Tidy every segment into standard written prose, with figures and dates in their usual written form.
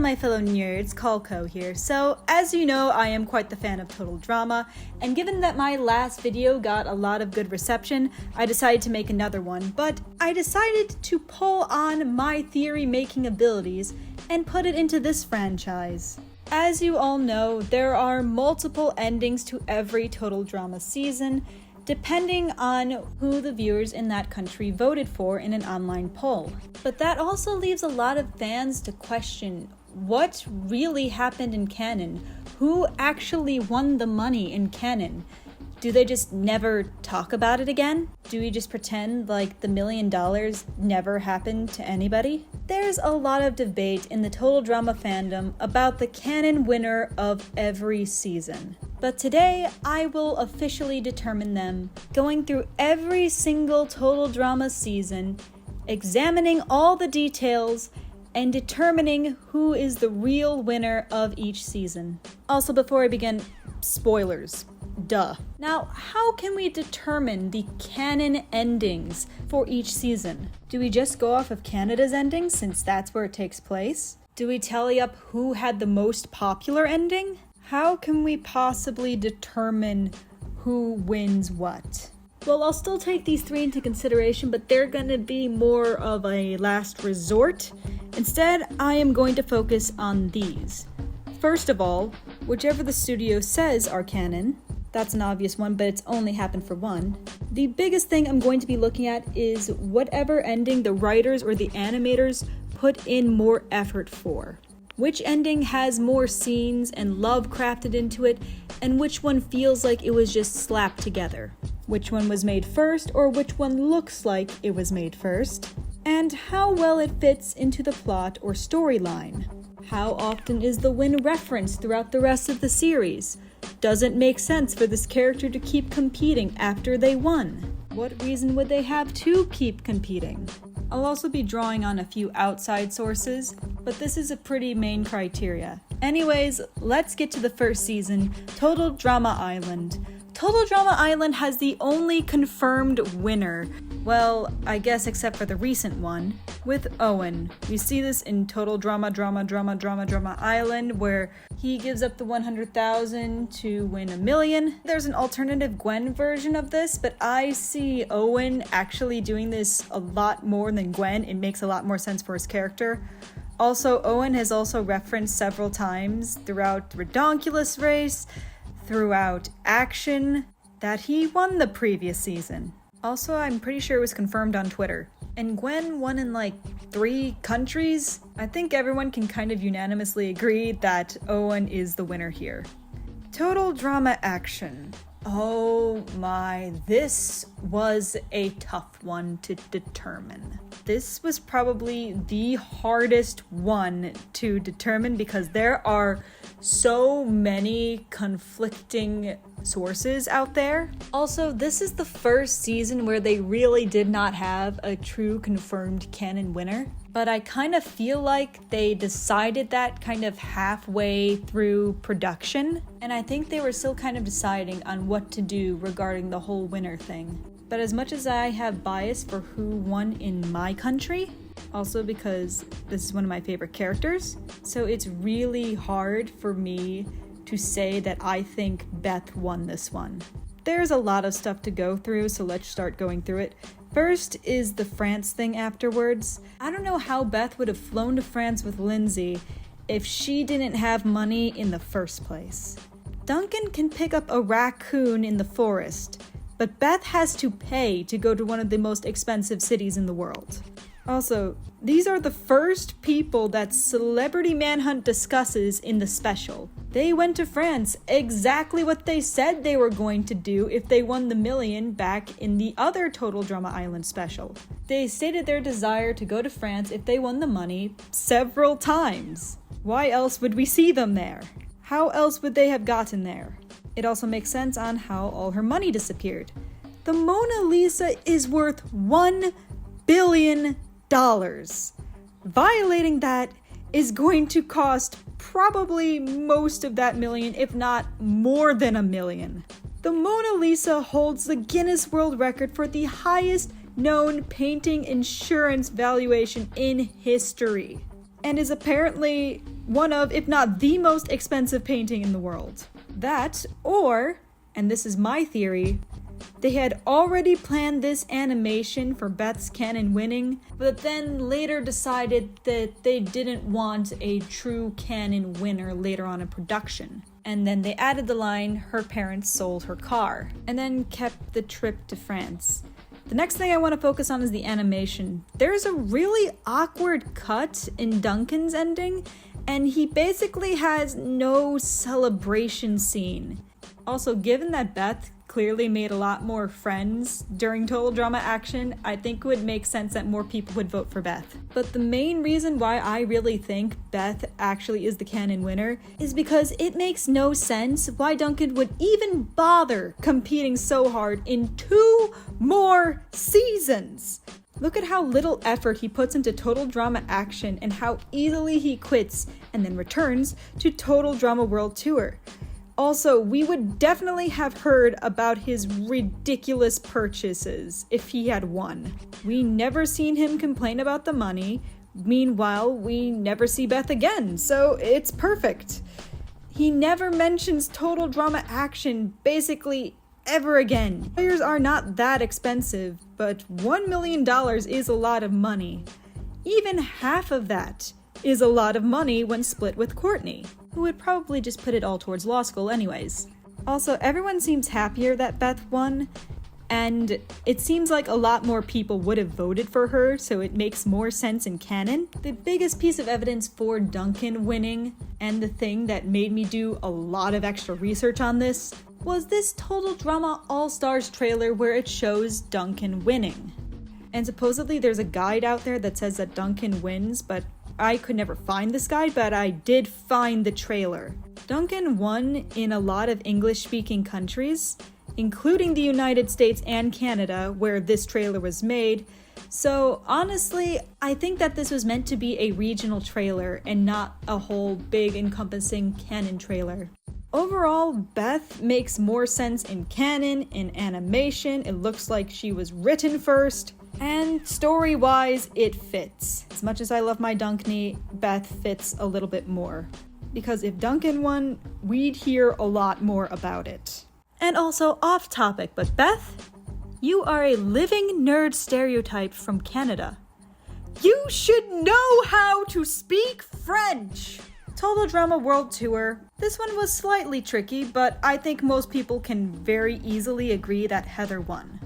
my fellow nerds, Calco here. So, as you know, I am quite the fan of total drama, and given that my last video got a lot of good reception, I decided to make another one, but I decided to pull on my theory-making abilities and put it into this franchise. As you all know, there are multiple endings to every total drama season, depending on who the viewers in that country voted for in an online poll. But that also leaves a lot of fans to question what really happened in canon. Who actually won the money in canon? Do they just never talk about it again? Do we just pretend like the $1 million never happened to anybody? There's a lot of debate in the total drama fandom about the canon winner of every season. But today, I will officially determine them, going through every single total drama season, examining all the details, and determining who is the real winner of each season. Also, before I begin, spoilers. Duh. Now, how can we determine the canon endings for each season? Do we just go off of Canada's ending since that's where it takes place? Do we tally up who had the most popular ending? How can we possibly determine who wins what? Well, I'll still take these three into consideration, but they're gonna be more of a last resort. Instead, I am going to focus on these. First of all, whichever the studio says are canon. That's an obvious one, but it's only happened for one. The biggest thing I'm going to be looking at is whatever ending the writers or the animators put in more effort for. Which ending has more scenes and love crafted into it, and which one feels like it was just slapped together. Which one was made first, or which one looks like it was made first. And how well it fits into the plot or storyline. How often is the win referenced throughout the rest of the series? Does it make sense for this character to keep competing after they won? What reason would they have to keep competing? I'll also be drawing on a few outside sources, but this is a pretty main criteria. Anyways, let's get to the first season, Total Drama Island. Total Drama Island has the only confirmed winner, well, I guess except for the recent one, with Owen. We see this in Total Drama Island, where he gives up the 100,000 to win $1 million. There's an alternative Gwen version of this, but I see Owen actually doing this a lot more than Gwen. It makes a lot more sense for his character. Also, Owen has also referenced several times throughout Ridonculous Race, throughout Action, that he won the previous season. Also, I'm pretty sure it was confirmed on Twitter. And Gwen won in like 3 countries? I think everyone can kind of unanimously agree that Owen is the winner here. Total Drama Action. Oh my, this was a tough one to determine. This was probably the hardest one to determine because there are so many conflicting sources out there. Also, this is the first season where they really did not have a true confirmed canon winner, but I kind of feel like they decided that kind of halfway through production, and I think they were still kind of deciding on what to do regarding the whole winner thing. But as much as I have bias for who won in my country, also because this is one of my favorite characters, so it's really hard for me to say that I think Beth won this one. There's a lot of stuff to go through, so let's start going through it. First is the France thing afterwards. I don't know how Beth would have flown to France with Lindsay if she didn't have money in the first place. Duncan can pick up a raccoon in the forest, but Beth has to pay to go to one of the most expensive cities in the world. Also, these are the first people that Celebrity Manhunt discusses in the special. They went to France, exactly what they said they were going to do if they won the $1 million back in the other Total Drama Island special. They stated their desire to go to France if they won the money several times. Why else would we see them there? How else would they have gotten there? It also makes sense on how all her money disappeared. The Mona Lisa is worth $1 billion. Violating that is going to cost probably most of that $1 million, if not more than $1 million. The Mona Lisa holds the Guinness World Record for the highest known painting insurance valuation in history, and is apparently one of, if not the most expensive painting in the world. That, or, and this is my theory, they had already planned this animation for Beth's canon winning, but then later decided that they didn't want a true canon winner later on in production. And then they added the line, her parents sold her car, and then kept the trip to France. The next thing I want to focus on is the animation. There's a really awkward cut in Duncan's ending, and he basically has no celebration scene. Also, given that Beth clearly made a lot more friends during Total Drama Action, I think it would make sense that more people would vote for Beth. But the main reason why I really think Beth actually is the canon winner is because it makes no sense why Duncan would even bother competing so hard in 2 more seasons. Look at how little effort he puts into Total Drama Action and how easily he quits and then returns to Total Drama World Tour. Also, we would definitely have heard about his ridiculous purchases if he had won. We never seen him complain about the money. Meanwhile, we never see Beth again, so it's perfect. He never mentions Total Drama Action basically ever again. Players are not that expensive, but $1 million is a lot of money. Even half of that is a lot of money when split with Courtney, who would probably just put it all towards law school anyways. Also, everyone seems happier that Beth won, and it seems like a lot more people would have voted for her, so it makes more sense in canon. The biggest piece of evidence for Duncan winning, and the thing that made me do a lot of extra research on this, was this Total Drama All-Stars trailer where it shows Duncan winning. And supposedly there's a guide out there that says that Duncan wins, but I could never find this guide, but I did find the trailer. Duncan won in a lot of English-speaking countries, including the United States and Canada, where this trailer was made. So honestly, I think that this was meant to be a regional trailer and not a whole big encompassing canon trailer. Overall, Beth makes more sense in canon, in animation, it looks like she was written first, and story-wise, it fits. As much as I love my Dunkney, Beth fits a little bit more. Because if Duncan won, we'd hear a lot more about it. And also off topic, but Beth, you are a living nerd stereotype from Canada. You should know how to speak French! Total Drama World Tour. This one was slightly tricky, but I think most people can very easily agree that Heather won.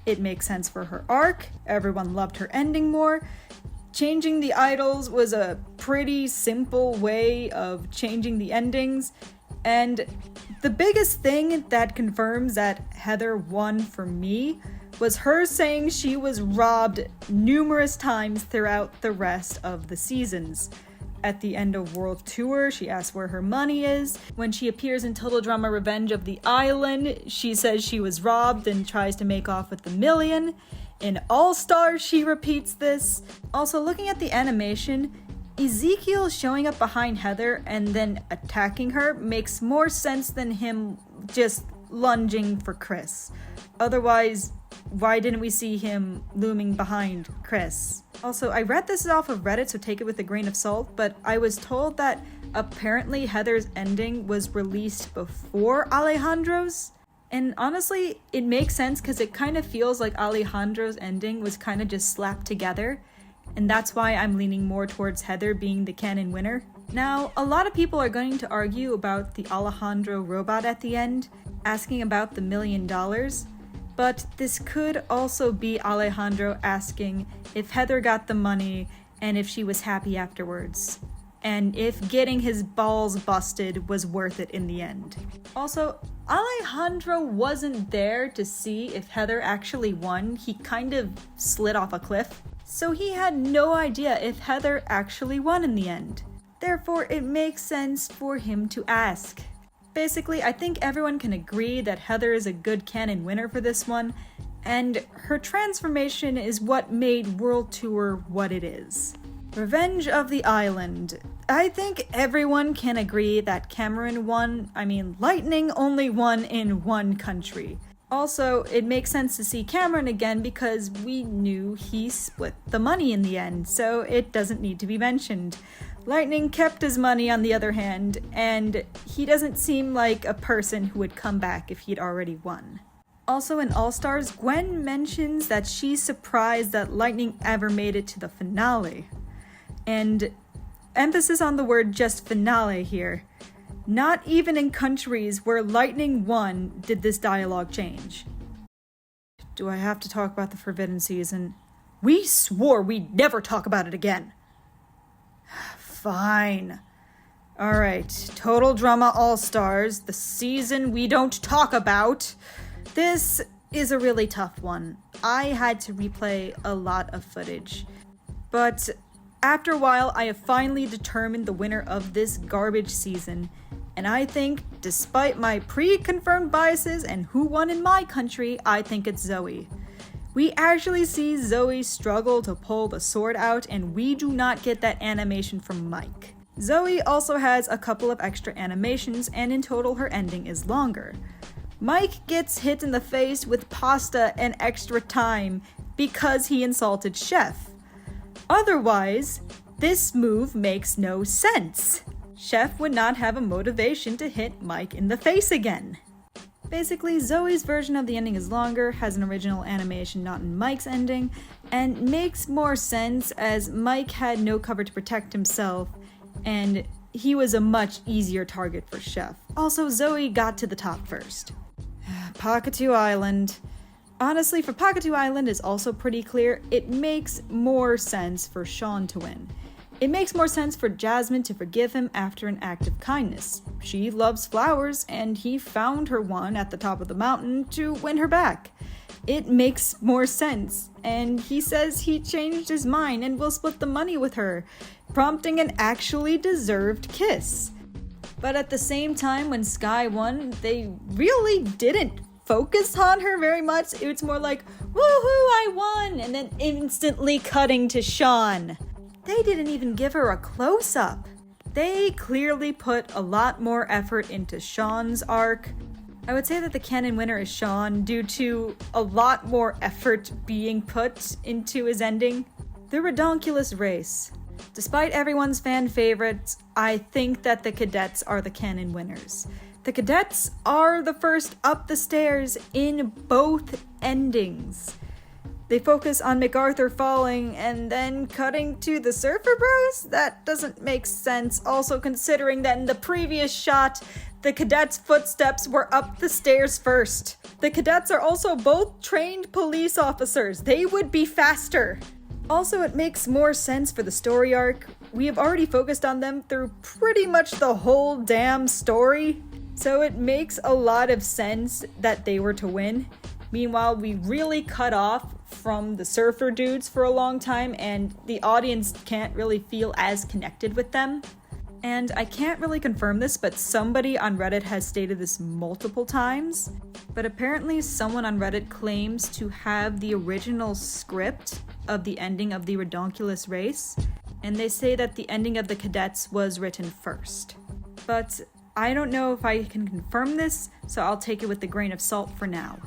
It makes sense for her arc, everyone loved her ending more. Changing the idols was a pretty simple way of changing the endings, and the biggest thing that confirms that Heather won for me was her saying she was robbed numerous times throughout the rest of the seasons. At the end of World Tour, she asks where her money is. When she appears in Total Drama Revenge of the Island, she says she was robbed and tries to make off with the million. In All Stars, she repeats this. Also, looking at the animation, Ezekiel showing up behind Heather and then attacking her makes more sense than him just lunging for Chris. Otherwise, why didn't we see him looming behind Chris? Also, I read this off of Reddit, so take it with a grain of salt, but I was told that apparently Heather's ending was released before Alejandro's. And honestly, it makes sense because it kind of feels like Alejandro's ending was kind of just slapped together. And that's why I'm leaning more towards Heather being the canon winner. Now, a lot of people are going to argue about the Alejandro robot at the end, asking about the $1 million. But this could also be Alejandro asking if Heather got the money and if she was happy afterwards. And if getting his balls busted was worth it in the end. Also, Alejandro wasn't there to see if Heather actually won. He kind of slid off a cliff. So he had no idea if Heather actually won in the end. Therefore, it makes sense for him to ask. Basically, I think everyone can agree that Heather is a good canon winner for this one, and her transformation is what made World Tour what it is. Revenge of the Island. I think everyone can agree that Cameron won. Lightning only won in one country. Also, it makes sense to see Cameron again because we knew he split the money in the end, so it doesn't need to be mentioned. Lightning kept his money on the other hand, and he doesn't seem like a person who would come back if he'd already won. Also in All-Stars, Gwen mentions that she's surprised that Lightning ever made it to the finale. And emphasis on the word just finale here. Not even in countries where Lightning won did this dialogue change. Do I have to talk about the Forbidden Season? We swore we'd never talk about it again. Fine. Alright, Total Drama All-Stars, the season we don't talk about. This is a really tough one. I had to replay a lot of footage. But after a while, I have finally determined the winner of this garbage season. And I think, despite my pre-confirmed biases and who won in my country, I think it's Zoe. We actually see Zoe struggle to pull the sword out, and we do not get that animation from Mike. Zoe also has a couple of extra animations, and in total her ending is longer. Mike gets hit in the face with pasta and extra time because he insulted Chef. Otherwise, this move makes no sense. Chef would not have a motivation to hit Mike in the face again. Basically, Zoe's version of the ending is longer, has an original animation not in Mike's ending, and makes more sense as Mike had no cover to protect himself, and he was a much easier target for Chef. Also, Zoe got to the top first. Pakitew Island. Honestly, for Pakitew Island is also pretty clear. It makes more sense for Sean to win. It makes more sense for Jasmine to forgive him after an act of kindness. She loves flowers, and he found her one at the top of the mountain to win her back. It makes more sense, and he says he changed his mind and will split the money with her, prompting an actually deserved kiss. But at the same time, when Sky won, they really didn't focus on her very much. It's more like, woohoo, I won, and then instantly cutting to Sean. They didn't even give her a close-up. They clearly put a lot more effort into Sean's arc. I would say that the canon winner is Sean due to a lot more effort being put into his ending. The Ridonculous Race. Despite everyone's fan favorites, I think that the cadets are the canon winners. The cadets are the first up the stairs in both endings. They focus on MacArthur falling and then cutting to the Surfer Bros? That doesn't make sense, also considering that in the previous shot, the cadets' footsteps were up the stairs first. The cadets are also both trained police officers. They would be faster. Also, it makes more sense for the story arc. We have already focused on them through pretty much the whole damn story, so it makes a lot of sense that they were to win. Meanwhile, we really cut off from the surfer dudes for a long time, and the audience can't really feel as connected with them. And I can't really confirm this, but somebody on Reddit has stated this multiple times. But apparently someone on Reddit claims to have the original script of the ending of the Ridonculous Race, and they say that the ending of the cadets was written first. But I don't know if I can confirm this, so I'll take it with a grain of salt for now.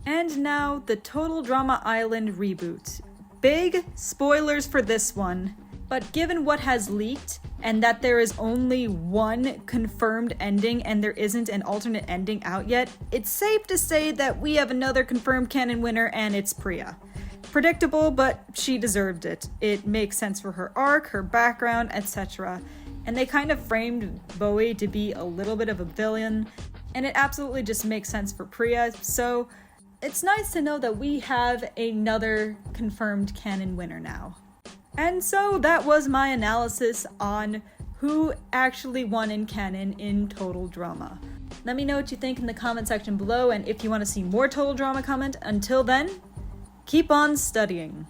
And now, the Total Drama Island reboot. Big spoilers for this one, but given what has leaked, and that there is only one confirmed ending and there isn't an alternate ending out yet, it's safe to say that we have another confirmed canon winner, and it's Priya. Predictable, but she deserved it. It makes sense for her arc, her background, etc. And they kind of framed Bowie to be a little bit of a villain, and it absolutely just makes sense for Priya, so it's nice to know that we have another confirmed canon winner now. And so that was my analysis on who actually won in canon in Total Drama. Let me know what you think in the comment section below, and if you want to see more Total Drama comment. Until then, keep on studying.